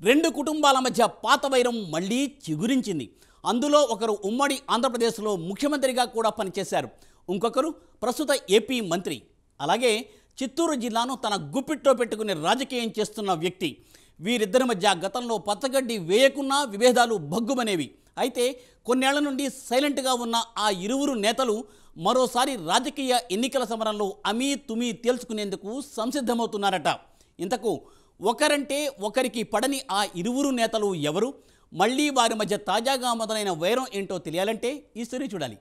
రెండు కుటుంబాల మధ్య పాత వైరం మళ్ళీ చిగురించింది. అందులో ఒకరు ఉమ్మడి ఆంధ్రప్రదేశ్లో ముఖ్యమంత్రిగా కూడా పనిచేశారు. ఇంకొకరు ప్రస్తుత ఏపీ మంత్రి. అలాగే చిత్తూరు జిల్లాను తన గుప్పిట్లో పెట్టుకుని రాజకీయం చేస్తున్న వ్యక్తి. వీరిద్దరి మధ్య గతంలో పచ్చగడ్డి వేయకున్నా విభేదాలు భగ్గుమనేవి. అయితే కొన్నేళ్ల నుండి సైలెంట్గా ఉన్న ఆ ఇరువురు నేతలు మరోసారి రాజకీయ ఎన్నికల సమరంలో అమీ తుమీ తేల్చుకునేందుకు సంసిద్ధమవుతున్నారట. ఇంతకు ఒకరంటే ఒకరికి పడని ఆ ఇరువురు నేతలు ఎవరు? మళ్ళీ వారి మధ్య తాజాగా మొదలైన వైరం ఏంటో తెలియాలంటే ఈ స్టోరీ చూడాలి.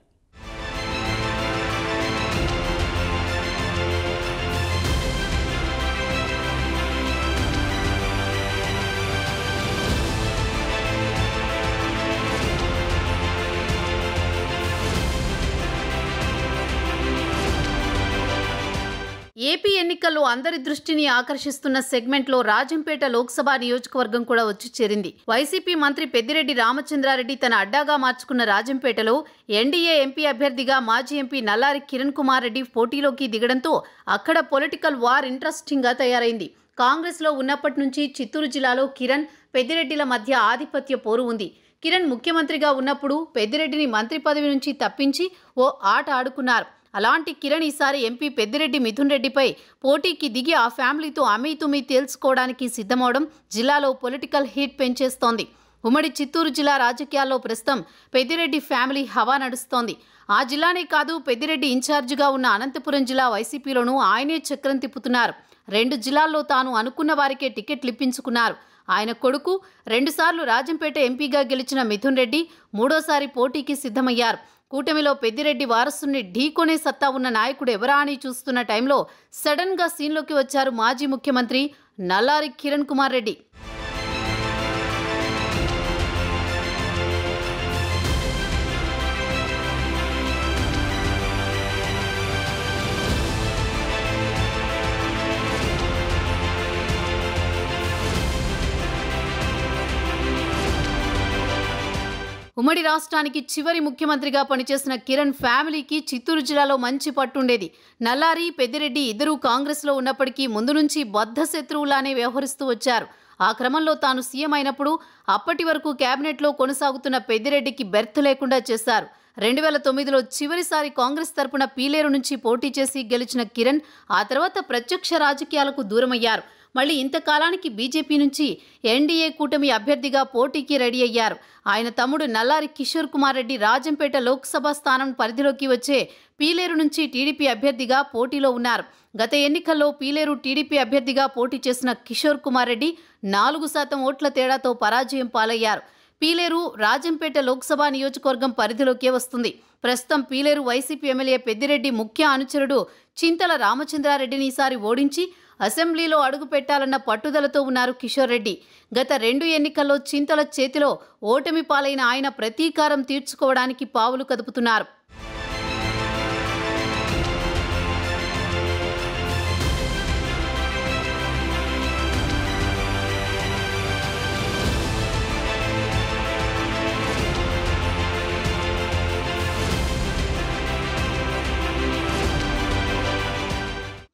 ఏపీ ఎన్నికల్లో అందరి దృష్టిని ఆకర్షిస్తున్న సెగ్మెంట్లో రాజంపేట లోక్సభ నియోజకవర్గం కూడా వచ్చి చేరింది. వైసీపీ మంత్రి పెద్దిరెడ్డి రామచంద్రారెడ్డి తన అడ్డాగా మార్చుకున్న రాజంపేటలో ఎన్డీఏ ఎంపీ అభ్యర్థిగా మాజీ ఎంపీ నల్లారి కిరణ్ కుమార్ రెడ్డి పోటీలోకి దిగడంతో అక్కడ పొలిటికల్ వార్ ఇంట్రెస్టింగ్గా తయారైంది. కాంగ్రెస్లో ఉన్నప్పటి నుంచి చిత్తూరు జిల్లాలో కిరణ్, పెద్దిరెడ్డిల మధ్య ఆధిపత్య పోరు ఉంది. కిరణ్ ముఖ్యమంత్రిగా ఉన్నప్పుడు పెద్దిరెడ్డిని మంత్రి పదవి నుంచి తప్పించి ఓ ఆట ఆడుకున్నారు. అలాంటి కిరణ్ ఈసారి ఎంపీ పెద్దిరెడ్డి మిథున్ రెడ్డిపై పోటీకి దిగి ఆ ఫ్యామిలీతో అమీతుమీ తేల్చుకోవడానికి సిద్ధమవడం జిల్లాలో పొలిటికల్ హీట్ పెంచేస్తోంది. ఉమ్మడి చిత్తూరు జిల్లా రాజకీయాల్లో ప్రస్తుతం పెద్దిరెడ్డి ఫ్యామిలీ హవా నడుస్తోంది. ఆ జిల్లానే కాదు, పెద్దిరెడ్డి ఇన్ఛార్జిగా ఉన్న అనంతపురం జిల్లా వైసీపీలోనూ ఆయనే చక్రం తిప్పుతున్నారు. 2 జిల్లాల్లో తాను అనుకున్న వారికే టికెట్లు ఇప్పించుకున్నారు. ఆయన కొడుకు 2 సార్లు రాజంపేట ఎంపీగా గెలిచిన మిథున్ రెడ్డి మూడోసారి పోటీకి సిద్ధమయ్యారు. కూటమిలో పెద్దిరెడ్డి వారసుని ఢీకొనే సత్తా ఉన్న నాయకుడు ఎవరా అని చూస్తున్న టైంలో సడన్గా సీన్లోకి వచ్చారు మాజీ ముఖ్యమంత్రి నల్లారి కిరణ్ కుమార్ రెడ్డి. ఉమ్మడి రాష్ట్రానికి చివరి ముఖ్యమంత్రిగా పనిచేసిన కిరణ్ ఫ్యామిలీకి చిత్తూరు జిల్లాలో మంచి పట్టుండేది. నల్లారి, పెద్దిరెడ్డి ఇద్దరూ కాంగ్రెస్లో ఉన్నప్పటికీ ముందు నుంచి బద్ధ శత్రువులానే వ్యవహరిస్తూ వచ్చారు. ఆ క్రమంలో తాను సీఎం అయినప్పుడు అప్పటి వరకు కేబినెట్లో కొనసాగుతున్న పెద్దిరెడ్డికి బెర్త్ లేకుండా చేశారు. 2009లో చివరిసారి కాంగ్రెస్ తరపున పీలేరు నుంచి పోటీ చేసి గెలిచిన కిరణ్ ఆ తర్వాత ప్రత్యక్ష రాజకీయాలకు దూరమయ్యారు. మళ్ళీ ఇంతకాలానికి బీజేపీ నుంచి ఎన్డీఏ కూటమి అభ్యర్థిగా పోటీకి రెడీ అయ్యారు. ఆయన తమ్ముడు నల్లారి కిషోర్ కుమార్ రెడ్డి రాజంపేట లోక్సభ స్థానం పరిధిలోకి వచ్చే పీలేరు నుంచి టీడీపీ అభ్యర్థిగా పోటీలో ఉన్నారు. గత ఎన్నికల్లో పీలేరు టీడీపీ అభ్యర్థిగా పోటీ చేసిన కిషోర్ కుమార్ రెడ్డి 4% ఓట్ల తేడాతో పరాజయం పాలయ్యారు. పీలేరు రాజంపేట లోక్సభ నియోజకవర్గం పరిధిలోకే వస్తుంది. ప్రస్తుతం పీలేరు వైసీపీ ఎమ్మెల్యే పెద్దిరెడ్డి ముఖ్య అనుచరుడు చింతల రామచంద్రారెడ్డిని ఈసారి ఓడించి అసెంబ్లీలో అడుగు పెట్టాలన్న పట్టుదలతో ఉన్నారు కిషోర్ రెడ్డి. గత 2 ఎన్నికల్లో చింతల చేతిలో ఓటమి పాలైన ఆయన ప్రతీకారం తీర్చుకోవడానికి పావులు కదుపుతున్నారు.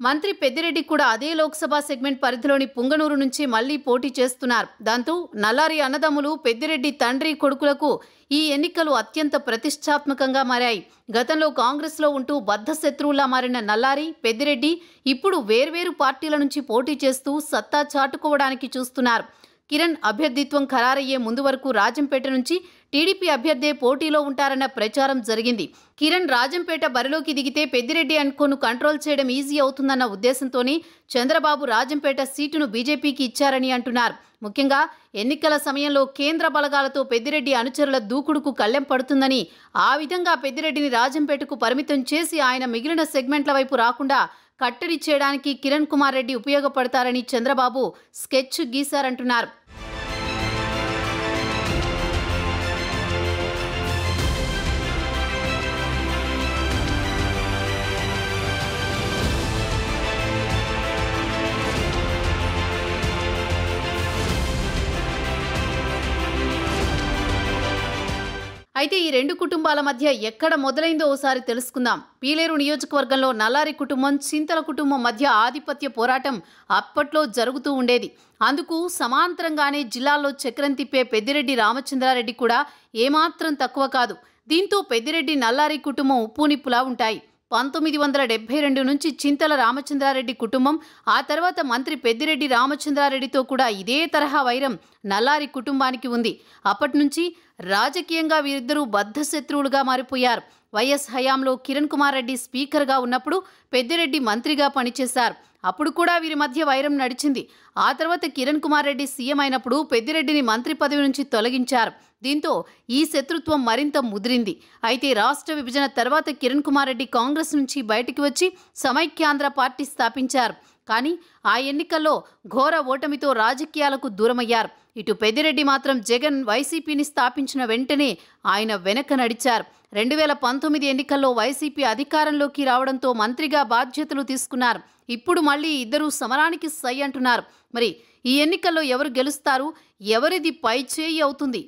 మంత్రి పెద్దిరెడ్డి కూడా అదే లోక్సభ సెగ్మెంట్ పరిధిలోని పుంగనూరు నుంచి మళ్లీ పోటీ చేస్తున్నారు. దాంతో నల్లారి అన్నదమ్ములు, పెద్దిరెడ్డి తండ్రి కొడుకులకు ఈ ఎన్నికలు అత్యంత ప్రతిష్టాత్మకంగా మారాయి. గతంలో కాంగ్రెస్లో ఉంటూ బద్ధ శత్రువులా మారిన నల్లారి, పెద్దిరెడ్డి ఇప్పుడు వేర్వేరు పార్టీల నుంచి పోటీ చేస్తూ సత్తా చాటుకోవడానికి చూస్తున్నారు. కిరణ్ అభ్యర్థిత్వం ఖరారయ్యే ముందు వరకు రాజంపేట నుంచి టీడీపీ అభ్యర్థే పోటీలో ఉంటారన్న ప్రచారం జరిగింది. కిరణ్ రాజంపేట బరిలోకి దిగితే పెద్దిరెడ్డి అనుకోను కంట్రోల్ చేయడం ఈజీ అవుతుందన్న ఉద్దేశంతోనే చంద్రబాబు రాజంపేట సీటును బీజేపీకి ఇచ్చారని అంటున్నారు. ముఖ్యంగా ఎన్నికల సమయంలో కేంద్ర బలగాలతో పెద్దిరెడ్డి అనుచరుల దూకుడుకు కళ్ళెం పడుతుందని, ఆ విధంగా పెద్దిరెడ్డిని రాజంపేటకు పరిమితం చేసి ఆయన మిగిలిన సెగ్మెంట్ల వైపు రాకుండా కట్టడి చేయడానికి కిరణ్ కుమార్ రెడ్డి ఉపయోగపడతారని చంద్రబాబు స్కెచ్ గీశారంటున్నారు. అయితే ఈ 2 కుటుంబాల మధ్య ఎక్కడ మొదలైందో ఓసారి తెలుసుకుందాం. పీలేరు నియోజకవర్గంలో నల్లారి కుటుంబం, చింతల కుటుంబం మధ్య ఆధిపత్య పోరాటం అప్పట్లో జరుగుతూ ఉండేది. అందుకు సమాంతరంగానే జిల్లాలో చక్రం తిప్పే పెద్దిరెడ్డి రామచంద్రారెడ్డి కూడా ఏమాత్రం తక్కువ కాదు. దీంతో పెద్దిరెడ్డి నల్లారి కుటుంబం ఉప్పునిప్పులా ఉంటాయి. 1972 నుంచి చింతల రామచంద్రారెడ్డి కుటుంబం, ఆ తర్వాత మంత్రి పెద్దిరెడ్డి రామచంద్రారెడ్డితో కూడా ఇదే తరహా వైరం నల్లారి కుటుంబానికి ఉంది. అప్పటి నుంచి రాజకీయంగా వీరిద్దరూ బద్ధశత్రువులుగా మారిపోయారు. వైఎస్ హయాంలో కిరణ్ కుమార్ రెడ్డి స్పీకర్గా ఉన్నప్పుడు పెద్దిరెడ్డి మంత్రిగా పనిచేశారు. అప్పుడు కూడా వీరి మధ్య వైరం నడిచింది. ఆ తర్వాత కిరణ్ కుమార్ రెడ్డి సీఎం అయినప్పుడు పెద్దిరెడ్డిని మంత్రి పదవి నుంచి తొలగించారు. దీంతో ఈ శత్రుత్వం మరింత ముదిరింది. అయితే రాష్ట్ర విభజన తర్వాత కిరణ్ కుమార్ రెడ్డి కాంగ్రెస్ నుంచి బయటికి వచ్చి సమైక్యాంధ్ర పార్టీ స్థాపించారు. కానీ ఆ ఎన్నికల్లో ఘోర ఓటమితో రాజకీయాలకు దూరమయ్యారు. ఇటు పెద్దిరెడ్డి మాత్రం జగన్ వైసీపీని స్థాపించిన వెంటనే ఆయన వెనక నడిచారు. 2019 ఎన్నికల్లో వైసీపీ అధికారంలోకి రావడంతో మంత్రిగా బాధ్యతలు తీసుకున్నారు. ఇప్పుడు మళ్ళీ ఇద్దరు సమరానికి సై అంటున్నారు. మరి ఈ ఎన్నికల్లో ఎవరు గెలుస్తారు? ఎవరిది పై చేయి అవుతుంది?